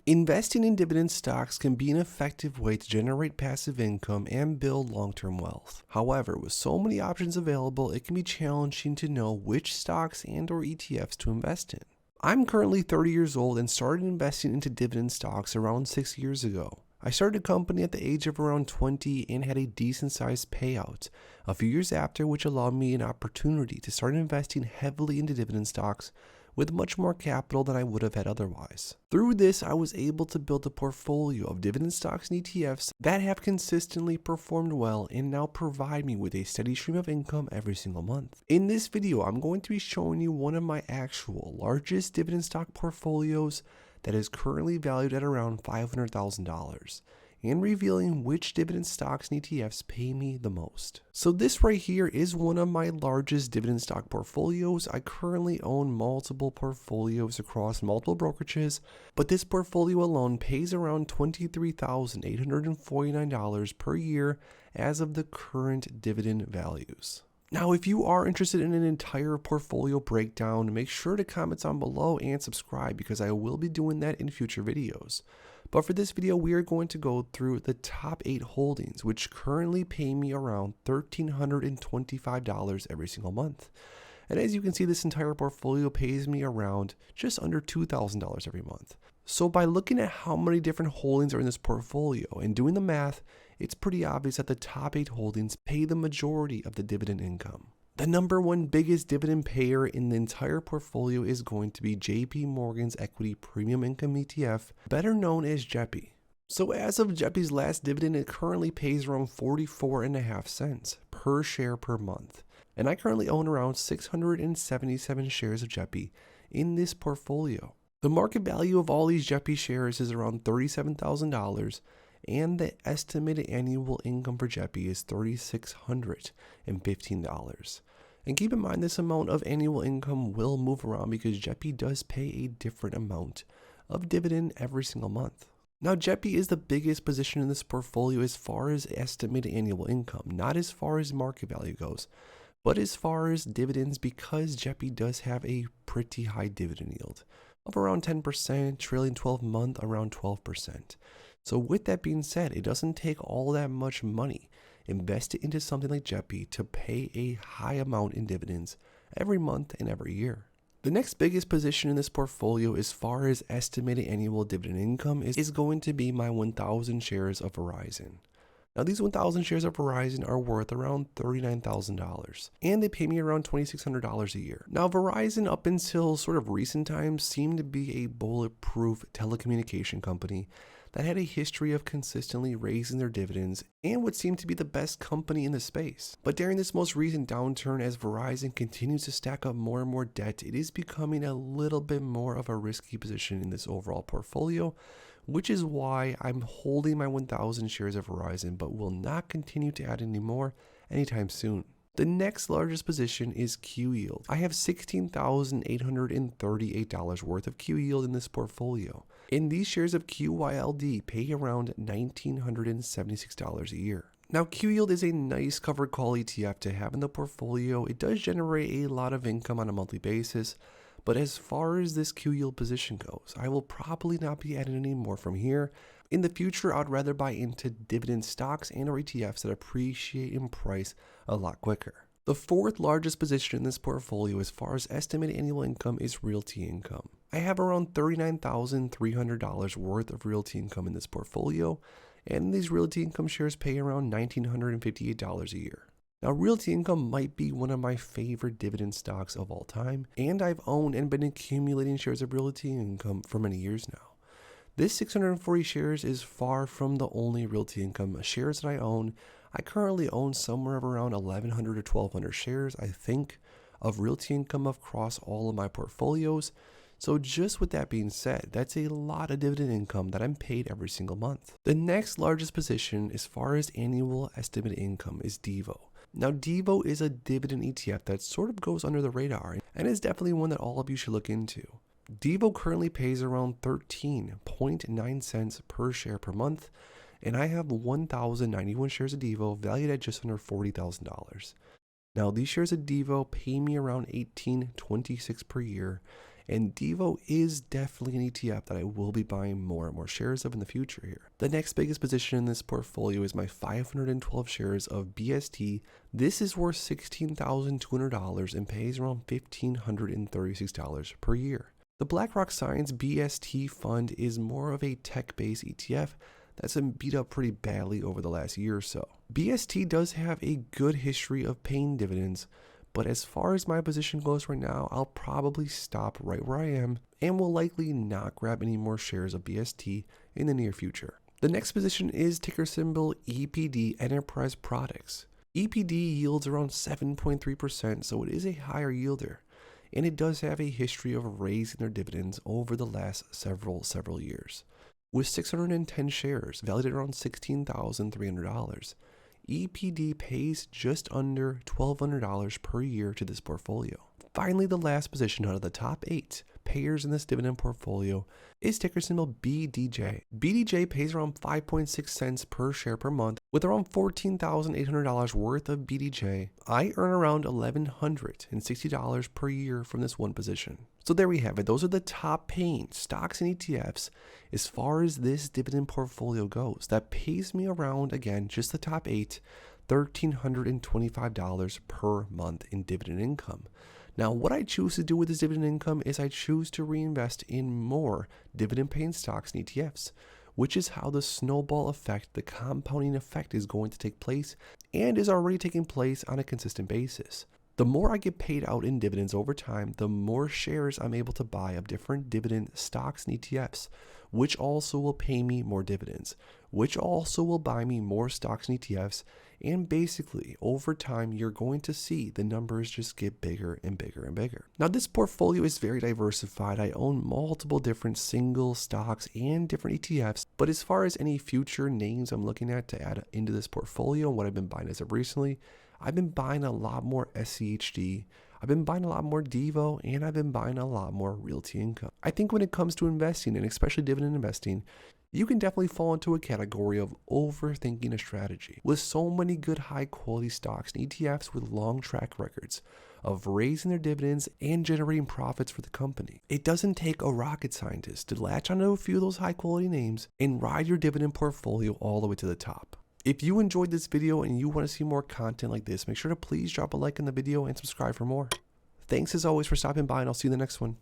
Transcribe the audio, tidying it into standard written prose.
Investing in dividend stocks can be an effective way to generate passive income and build long-term wealth. However, with so many options available, it can be challenging to know which stocks and/or ETFs to invest in. I'm currently 30 years old and started investing into dividend stocks around 6 years ago. I started a company at the age of around 20 and had a decent sized payout a few years after, which allowed me an opportunity to start investing heavily into dividend stocks with much more capital than I would have had otherwise. Through this, I was able to build a portfolio of dividend stocks and ETFs that have consistently performed well and now provide me with a steady stream of income every single month. In this video, I'm going to be showing you one of my actual largest dividend stock portfolios that is currently valued at around $500,000 and revealing which dividend stocks and ETFs pay me the most. So this right here is one of my largest dividend stock portfolios. I currently own multiple portfolios across multiple brokerages, but this portfolio alone pays around $23,849 per year as of the current dividend values. Now, if you are interested in an entire portfolio breakdown, make sure to comment down below and subscribe because I will be doing that in future videos. But for this video, we are going to go through the top 8 holdings, which currently pay me around $1,325 every single month. And as you can see, this entire portfolio pays me around just under $2,000 every month. So by looking at how many different holdings are in this portfolio and doing the math, it's pretty obvious that the top 8 holdings pay the majority of the dividend income. The number one biggest dividend payer in the entire portfolio is going to be JP Morgan's Equity Premium Income ETF, better known as JEPQ. So as of JEPQ's last dividend, it currently pays around 44.5 cents per share per month. And I currently own around 677 shares of JEPQ in this portfolio. The market value of all these JEPQ shares is around $37,000, and the estimated annual income for JEPQ is $3,615. And keep in mind, this amount of annual income will move around because JEPQ does pay a different amount of dividend every single month. Now, JEPQ is the biggest position in this portfolio as far as estimated annual income, not as far as market value goes, but as far as dividends, because JEPQ does have a pretty high dividend yield of around 10%, trailing 12 month around 12%. So with that being said, it doesn't take all that much money invested into something like JEPQ to pay a high amount in dividends every month and every year. The next biggest position in this portfolio as far as estimated annual dividend income is going to be my 1,000 shares of Verizon. Now these 1,000 shares of Verizon are worth around $39,000 and they pay me around $2,600 a year. Now Verizon, up until sort of recent times, seemed to be a bulletproof telecommunication company that had a history of consistently raising their dividends and what seemed to be the best company in the space. But during this most recent downturn, as Verizon continues to stack up more and more debt, it is becoming a little bit more of a risky position in this overall portfolio, which is why I'm holding my 1,000 shares of Verizon, but will not continue to add any more anytime soon. The next largest position is QYLD. I have $16,838 worth of QYLD in this portfolio. And these shares of QYLD pay around $1,976 a year. Now, QYLD is a nice covered call ETF to have in the portfolio. It does generate a lot of income on a monthly basis, but as far as this QYLD position goes, I will probably not be adding any more from here. In the future, I'd rather buy into dividend stocks and or ETFs that appreciate in price a lot quicker. The fourth largest position in this portfolio as far as estimated annual income is Realty Income. I have around $39,300 worth of Realty Income in this portfolio, and these Realty Income shares pay around $1,958 a year. Now, Realty Income might be one of my favorite dividend stocks of all time, and I've owned and been accumulating shares of Realty Income for many years now. This 640 shares is far from the only Realty Income shares that I own. I currently own somewhere around 1,100 or 1,200 shares, I think, of Realty Income across all of my portfolios. So just with that being said, that's a lot of dividend income that I'm paid every single month. The next largest position as far as annual estimated income is Devo. Now, Devo is a dividend ETF that sort of goes under the radar and is definitely one that all of you should look into. Devo currently pays around 13.9 cents per share per month, and I have 1,091 shares of Devo valued at just under $40,000. Now, these shares of Devo pay me around $18.26 per year, And Devo is definitely an ETF that I will be buying more and more shares of in the future here. The next biggest position in this portfolio is my 512 shares of BST. This is worth $16,200 and pays around $1,536 per year. The BlackRock Science BST fund is more of a tech-based ETF that's been beat up pretty badly over the last year or so. BST does have a good history of paying dividends, but as far as my position goes right now, I'll probably stop right where I am and will likely not grab any more shares of BST in the near future. The next position is ticker symbol EPD Enterprise Products. EPD yields around 7.3%, so it is a higher yielder, and it does have a history of raising their dividends over the last several years. With 610 shares valued at around $16,300, EPD pays just under $1,200 per year to this portfolio. Finally, the last position out of the top 8 payers in this dividend portfolio is ticker symbol BDJ. BDJ pays around 5.6 cents per share per month. With around $14,800 worth of BDJ, I earn around $1,160 per year from this one position. So there we have it. Those are the top paying stocks and ETFs as far as this dividend portfolio goes. That pays me around, again, just the top 8, $1,325 per month in dividend income. Now, what I choose to do with this dividend income is I choose to reinvest in more dividend-paying stocks and ETFs, which is how the snowball effect, the compounding effect, is going to take place and is already taking place on a consistent basis. The more I get paid out in dividends over time, the more shares I'm able to buy of different dividend stocks and ETFs, which also will pay me more dividends, which also will buy me more stocks and ETFs. And basically, over time, you're going to see the numbers just get bigger and bigger and bigger. Now, this portfolio is very diversified. I own multiple different single stocks and different ETFs. But as far as any future names I'm looking at to add into this portfolio and what I've been buying as of recently, I've been buying a lot more SCHD. I've been buying a lot more Devo, and I've been buying a lot more Realty Income. I think when it comes to investing, and especially dividend investing, you can definitely fall into a category of overthinking a strategy. With so many good high quality stocks and ETFs with long track records of raising their dividends and generating profits for the company, it doesn't take a rocket scientist to latch onto a few of those high quality names and ride your dividend portfolio all the way to the top. If you enjoyed this video and you want to see more content like this, make sure to please drop a like on the video and subscribe for more. Thanks as always for stopping by, and I'll see you in the next one.